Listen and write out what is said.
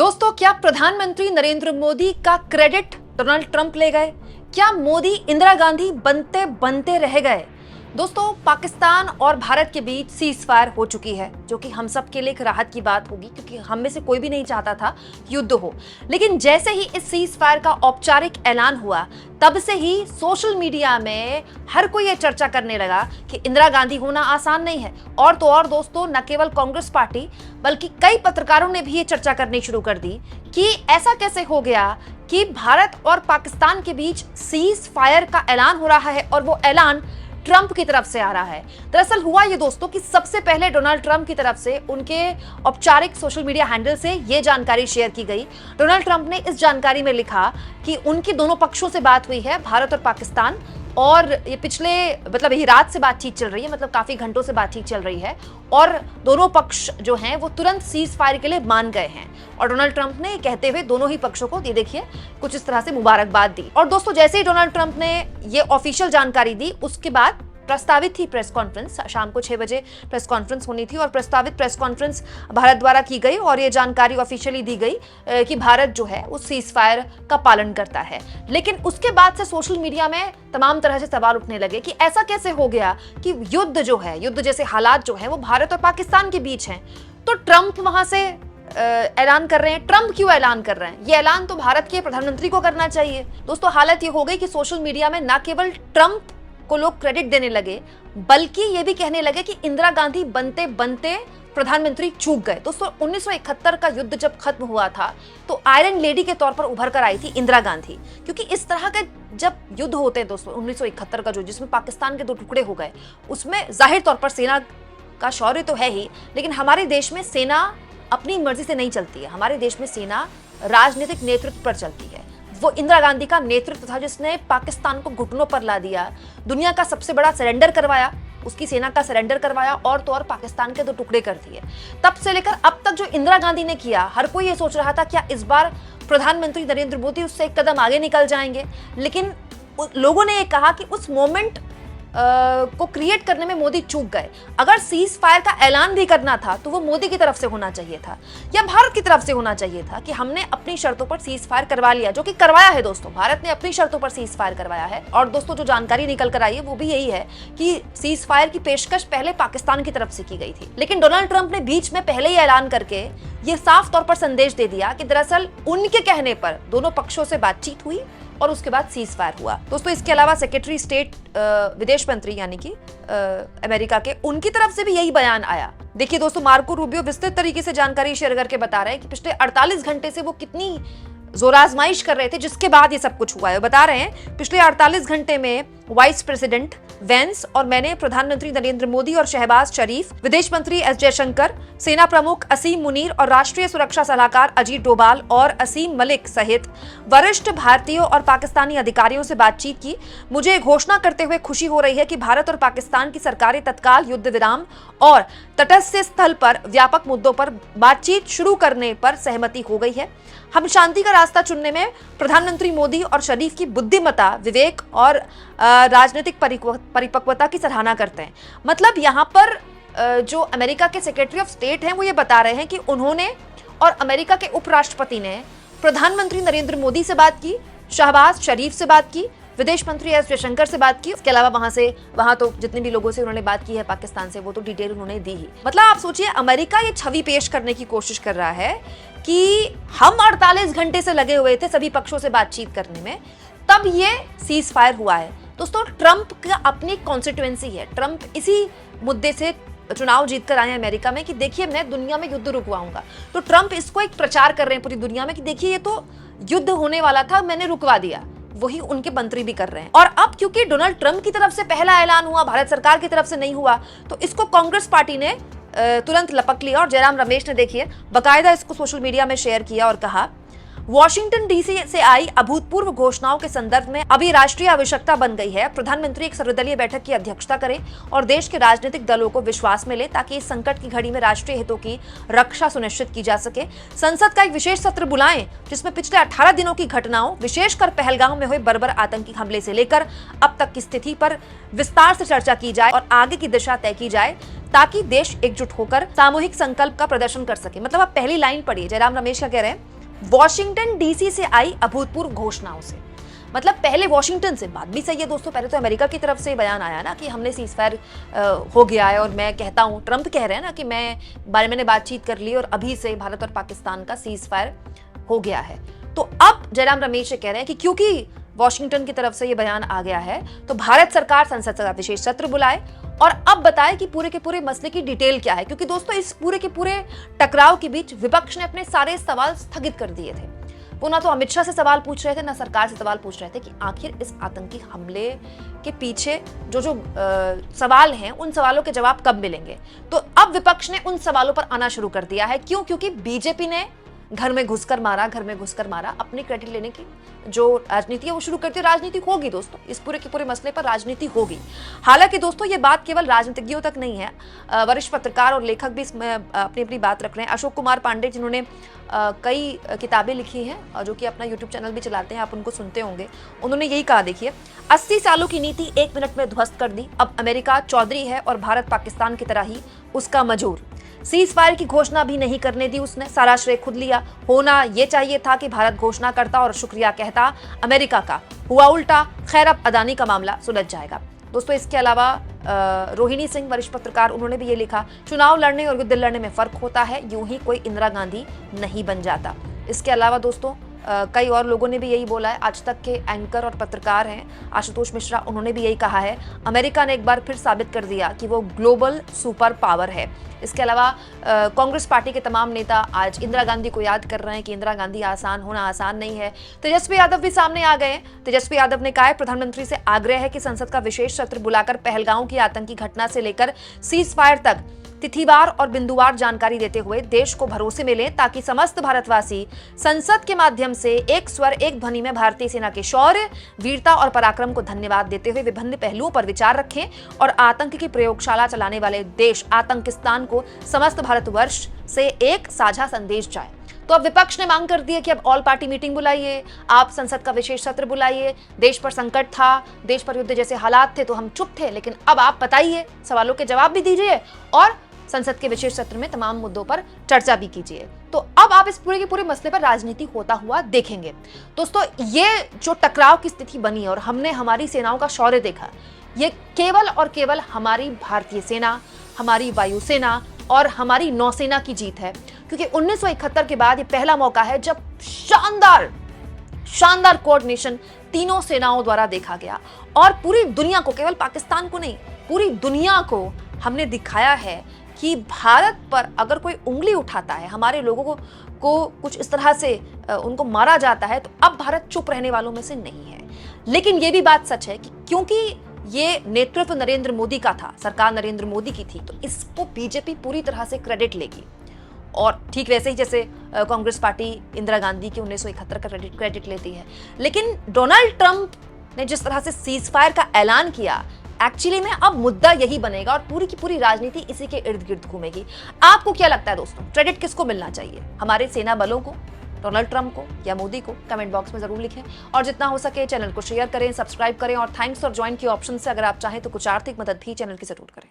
दोस्तों, क्या प्रधानमंत्री नरेंद्र मोदी का क्रेडिट डोनाल्ड ट्रंप ले गए? क्या मोदी इंदिरा गांधी बनते बनते रह गए? दोस्तों, पाकिस्तान और भारत के बीच सीज फायर हो चुकी है, जो कि हम सब के लिए एक राहत की बात होगी, क्योंकि हम में से कोई भी नहीं चाहता था युद्ध हो। लेकिन जैसे ही इस सीज फायर का औपचारिक ऐलान हुआ, तब से ही सोशल मीडिया में हर कोई ये चर्चा करने लगा कि इंदिरा गांधी होना आसान नहीं है। और तो और दोस्तों, न केवल कांग्रेस पार्टी बल्कि कई पत्रकारों ने भी ये चर्चा करनी शुरू कर दी कि ऐसा कैसे हो गया कि भारत और पाकिस्तान के बीच सीज फायर का ऐलान हो रहा है और वो ऐलान ट्रंप की तरफ से आ रहा है। दरअसल हुआ ये दोस्तों कि सबसे पहले डोनाल्ड ट्रंप की तरफ से उनके औपचारिक सोशल मीडिया हैंडल से ये जानकारी शेयर की गई। डोनाल्ड ट्रंप ने इस जानकारी में लिखा कि उनकी दोनों पक्षों से बात हुई है, भारत और पाकिस्तान, और ये पिछले यही रात से बातचीत चल रही है, काफी घंटों से बातचीत चल रही है, और दोनों पक्ष जो हैं वो तुरंत सीज फायर के लिए मान गए हैं। और डोनाल्ड ट्रंप ने कहते हुए दोनों ही पक्षों को ये देखिए कुछ इस तरह से मुबारकबाद दी। और दोस्तों, जैसे ही डोनाल्ड ट्रंप ने ये ऑफिशियल जानकारी दी, उसके बाद प्रस्तावित थी प्रेस कॉन्फ्रेंस। शाम को 6 बजे प्रेस कॉन्फ्रेंस होनी थी और प्रस्तावित प्रेस कॉन्फ्रेंस भारत द्वारा की गई और ये जानकारी ऑफिशियली दी गई कि भारत जो है उस सीज फायर का पालन करता है। लेकिन उसके बाद से सोशल मीडिया में तमाम तरह से सवाल उठने लगे कि ऐसा कैसे हो गया कि युद्ध जैसे हालात जो है वो भारत और पाकिस्तान के बीच हैं, तो ट्रंप वहां से ऐलान कर रहे हैं। ट्रंप क्यों ऐलान कर रहे हैं? ये ऐलान तो भारत के प्रधानमंत्री को करना चाहिए। दोस्तों, हालत ये हो गई कि सोशल मीडिया में न केवल ट्रंप को लोग क्रेडिट देने लगे, बल्कि ये भी कहने लगे कि इंदिरा गांधी बनते बनते प्रधानमंत्री चूक गए। दोस्तों, 1971 का युद्ध जब खत्म हुआ था तो आयरन लेडी के तौर पर उभर कर आई थी इंदिरा गांधी, क्योंकि इस तरह के जब युद्ध होते हैं दोस्तों, 1971 का जिसमें पाकिस्तान के 2 टुकड़े हो गए, उसमें जाहिर तौर पर सेना का शौर्य तो है ही, लेकिन हमारे देश में सेना अपनी मर्जी से नहीं चलती है। हमारे देश में सेना राजनीतिक नेतृत्व पर चलती है। वो इंदिरा गांधी का नेतृत्व था जिसने पाकिस्तान को घुटनों पर ला दिया, दुनिया का सबसे बड़ा सरेंडर करवाया, उसकी सेना का सरेंडर करवाया, और तो और पाकिस्तान के 2 टुकड़े कर दिए। तब से लेकर अब तक जो इंदिरा गांधी ने किया, हर कोई ये सोच रहा था क्या इस बार प्रधानमंत्री नरेंद्र मोदी उससे एक कदम आगे निकल जाएंगे। लेकिन लोगों ने ये कहा कि उस मोमेंट को क्रिएट करने में मोदी चूक गए। अगर सीज फायर का ऐलान भी करना था तो वो मोदी की तरफ से होना चाहिए था या भारत की तरफ से होना चाहिए था कि हमने अपनी शर्तों पर सीज फायर करवा लिया, जो कि करवाया है। दोस्तों, भारत ने अपनी शर्तों पर सीज फायर करवाया है। और दोस्तों, जो जानकारी निकल कर आई है वो भी यही है कि सीज फायर की पेशकश पहले पाकिस्तान की तरफ से की गई थी, लेकिन डोनाल्ड ट्रंप ने बीच में पहले ही ऐलान करके ये साफ तौर पर संदेश दे दिया कि दरअसल उनके कहने पर दोनों पक्षों से बातचीत हुई और उसके बाद सीज फायर हुआ। दोस्तों, इसके अलावा सेक्रेटरी स्टेट विदेश मंत्री यानी कि अमेरिका के, उनकी तरफ से भी यही बयान आया। देखिए दोस्तों, मार्को रूबियो विस्तृत तरीके से जानकारी शेयर करके बता रहे हैं कि पिछले 48 घंटे से वो कितनी जोर आजमाइश कर रहे थे, जिसके बाद ये सब कुछ हुआ है। बता रहे हैं पिछले 48 घंटे में वाइस प्रेसिडेंट वेंस और मैंने प्रधानमंत्री नरेंद्र मोदी और शहबाज शरीफ, विदेश मंत्री एस जयशंकर, सेना प्रमुख असीम मुनीर और राष्ट्रीय सुरक्षा सलाहकार अजीत डोभाल और असीम मलिक सहित वरिष्ठ भारतीय और पाकिस्तानी अधिकारियों से बातचीत की। मुझे घोषणा करते हुए खुशी हो रही है कि भारत और पाकिस्तान की सरकारें तत्काल युद्ध विराम और तटस्थ स्थल पर व्यापक मुद्दों पर बातचीत शुरू करने पर सहमति हो गई है। हम शांति का रास्ता चुनने में प्रधानमंत्री मोदी और शरीफ की बुद्धिमत्ता, विवेक और राजनीतिक परिपक्वता की सराहना करते हैं। मतलब यहाँ पर जो अमेरिका के सेक्रेटरी ऑफ स्टेट हैं वो ये बता रहे हैं कि उन्होंने और अमेरिका के उपराष्ट्रपति ने प्रधानमंत्री नरेंद्र मोदी से बात की, शहबाज शरीफ से बात की, विदेश मंत्री एस जयशंकर से बात की। इसके अलावा वहां तो जितने भी लोगों से उन्होंने बात की है पाकिस्तान से, वो तो डिटेल उन्होंने दी ही। मतलब आप सोचिए, अमेरिका ये छवि पेश करने की कोशिश कर रहा है कि हम 48 घंटे से लगे हुए थे सभी पक्षों से बातचीत करने में, तब ये सीज फायर हुआ है। दोस्तों, ट्रंप का अपनी कॉन्स्टिट्यूएंसी है। ट्रंप इसी मुद्दे से चुनाव जीतकर आए अमेरिका में कि देखिए मैं दुनिया में युद्ध रुकवाऊंगा। तो ट्रंप इसको एक प्रचार कर रहे हैं पूरी दुनिया में कि देखिए ये तो युद्ध होने वाला था, मैंने रुकवा दिया। वही उनके मंत्री भी कर रहे हैं। और अब क्योंकि डोनाल्ड ट्रंप की तरफ से पहला ऐलान हुआ, भारत सरकार की तरफ से नहीं हुआ, तो इसको कांग्रेस पार्टी ने तुरंत लपक लिया और जयराम रमेश ने देखिए बाकायदा इसको सोशल मीडिया में शेयर किया और कहा, वॉशिंगटन डीसी से आई अभूतपूर्व घोषणाओं के संदर्भ में अभी राष्ट्रीय आवश्यकता बन गई है। प्रधानमंत्री एक सर्वदलीय बैठक की अध्यक्षता करें और देश के राजनीतिक दलों को विश्वास में ले ताकि इस संकट की घड़ी में राष्ट्रीय हितों की रक्षा सुनिश्चित की जा सके। संसद का एक विशेष सत्र बुलाएं जिसमें पिछले 18 दिनों की घटनाओं, विशेषकर पहलगाम में हुए बर्बर आतंकी हमले से लेकर अब तक की स्थिति पर विस्तार से चर्चा की जाए और आगे की दिशा तय की जाए ताकि देश एकजुट होकर सामूहिक संकल्प का प्रदर्शन कर सके। मतलब आप पहली लाइन पढ़िए, जयराम रमेश क्या कह रहे हैं, वॉशिंगटन डीसी से आई अभूतपूर्व घोषणाओं से। मतलब पहले वॉशिंगटन से, बात भी सही है दोस्तों, पहले तो अमेरिका की तरफ से बयान आया ना कि हमने सीज फायर हो गया है, और मैं कहता हूं, ट्रंप कह रहे हैं ना कि मैंने बातचीत कर ली और अभी से भारत और पाकिस्तान का सीज फायर हो गया है। तो अब जयराम रमेश कह रहे हैं कि क्योंकि वॉशिंगटन की तरफ से ये बयान आ गया है तो भारत सरकार संसद का विशेष सत्र बुलाए और अब बताए कि पूरे के पूरे मसले की डिटेल क्या है, क्योंकि दोस्तों इस पूरे के पूरे टकराव के बीच विपक्ष ने अपने सारे सवाल स्थगित कर दिए थे। वो ना तो अमित शाह से सवाल पूछ रहे थे, ना सरकार से सवाल पूछ रहे थे कि आखिर इस आतंकी हमले के पीछे जो सवाल हैं उन सवालों के जवाब कब मिलेंगे। तो अब विपक्ष ने उन सवालों पर आना शुरू कर दिया है। क्यों? क्योंकि बीजेपी ने घर में घुसकर मारा, अपनी क्रेडिट लेने की जो राजनीति है वो शुरू करती है। राजनीति होगी दोस्तों, इस पूरे के पूरे मसले पर राजनीति होगी। हालांकि दोस्तों ये बात केवल राजनीतिज्ञों तक नहीं है, वरिष्ठ पत्रकार और लेखक भी इसमें अपनी अपनी बात रख रहे हैं। अशोक कुमार पांडे जिन्होंने कई किताबें लिखी हैं, जो कि अपना यूट्यूब चैनल भी चलाते हैं, आप उनको सुनते होंगे, उन्होंने यही कहा, देखिए, 80 सालों की नीति 1 मिनट में ध्वस्त कर दी। अब अमेरिका चौधरी है और भारत पाकिस्तान की तरह ही उसका मजूर। सीज फायर की घोषणा भी नहीं करने दी उसने, सारा श्रेय खुद लिया। होना यह चाहिए था कि भारत घोषणा करता और शुक्रिया कहता अमेरिका का, हुआ उल्टा। खैर अब अदानी का मामला सुलझ जाएगा। दोस्तों इसके अलावा रोहिणी सिंह वरिष्ठ पत्रकार, उन्होंने भी ये लिखा, चुनाव लड़ने और युद्ध लड़ने में फर्क होता है, यूं ही कोई इंदिरा गांधी नहीं बन जाता। इसके अलावा दोस्तों कई और लोगों ने भी यही बोला है। आज तक के एंकर और पत्रकार हैं आशुतोष मिश्रा, उन्होंने भी यही कहा है, अमेरिका ने एक बार फिर साबित कर दिया कि वो ग्लोबल सुपर पावर है। इसके अलावा कांग्रेस पार्टी के तमाम नेता आज इंदिरा गांधी को याद कर रहे हैं कि इंदिरा गांधी होना आसान नहीं है। तेजस्वी यादव भी सामने आ गए। तेजस्वी यादव ने कहा है, प्रधानमंत्री से आग्रह है कि संसद का विशेष सत्र बुलाकर पहलगांव की आतंकी घटना से लेकर सीज फायर तक तिथिवार और बिंदुवार जानकारी देते हुए देश को भरोसे में लें, ताकि समस्त भारतवासी संसद के माध्यम से एक स्वर एक ध्वनि में भारतीय सेना के शौर्य, वीरता और पराक्रम को धन्यवाद देते हुए विभिन्न पहलुओं पर विचार रखें और आतंक की प्रयोगशाला चलाने वाले देश आतंकिस्तान को समस्त भारतवर्ष से एक साझा संदेश जाए। तो अब विपक्ष ने मांग कर दी है कि अब ऑल पार्टी मीटिंग बुलाइए, आप संसद का विशेष सत्र बुलाइए। देश पर संकट था, देश पर युद्ध जैसे हालात थे तो हम चुप थे, लेकिन अब आप बताइए, सवालों के जवाब भी दीजिए और संसद के विशेष सत्र में तमाम मुद्दों पर चर्चा भी कीजिए। तो अब आप इस पूरे के पूरे मसले पर राजनीति होता हुआ देखेंगे। दोस्तों ये जो टकराव की स्थिति बनी और हमने हमारी सेनाओं का शौर्य देखा, ये केवल और केवल हमारी भारतीय सेना, हमारी वायुसेना और हमारी नौसेना की जीत है। क्योंकि 1971 के बाद ये पहला मौका है जब शानदार कोऑर्डिनेशन तीनों सेनाओं द्वारा देखा गया और पूरी दुनिया को, केवल पाकिस्तान को नहीं, पूरी दुनिया को हमने दिखाया है कि भारत पर अगर कोई उंगली उठाता है, हमारे लोगों को कुछ इस तरह से उनको मारा जाता है, तो अब भारत चुप रहने वालों में से नहीं है। लेकिन ये भी बात सच है कि क्योंकि ये नेतृत्व नरेंद्र मोदी का था, सरकार नरेंद्र मोदी की थी, तो इसको बीजेपी पूरी तरह से क्रेडिट लेगी। और ठीक वैसे ही जैसे कांग्रेस पार्टी इंदिरा गांधी की 1971 का क्रेडिट लेती है। लेकिन डोनाल्ड ट्रंप ने जिस तरह से सीज फायर का ऐलान किया, एक्चुअली में अब मुद्दा यही बनेगा और पूरी की पूरी राजनीति इसी के इर्द गिर्द घूमेगी। आपको क्या लगता है दोस्तों, क्रेडिट किसको मिलना चाहिए, हमारे सेना बलों को, डोनाल्ड ट्रंप को या मोदी को? कमेंट बॉक्स में जरूर लिखें और जितना हो सके चैनल को शेयर करें, सब्सक्राइब करें और थैंक्स और ज्वाइन की ऑप्शन से अगर आप चाहें तो कुछ आर्थिक मदद भी चैनल की जरूर करें।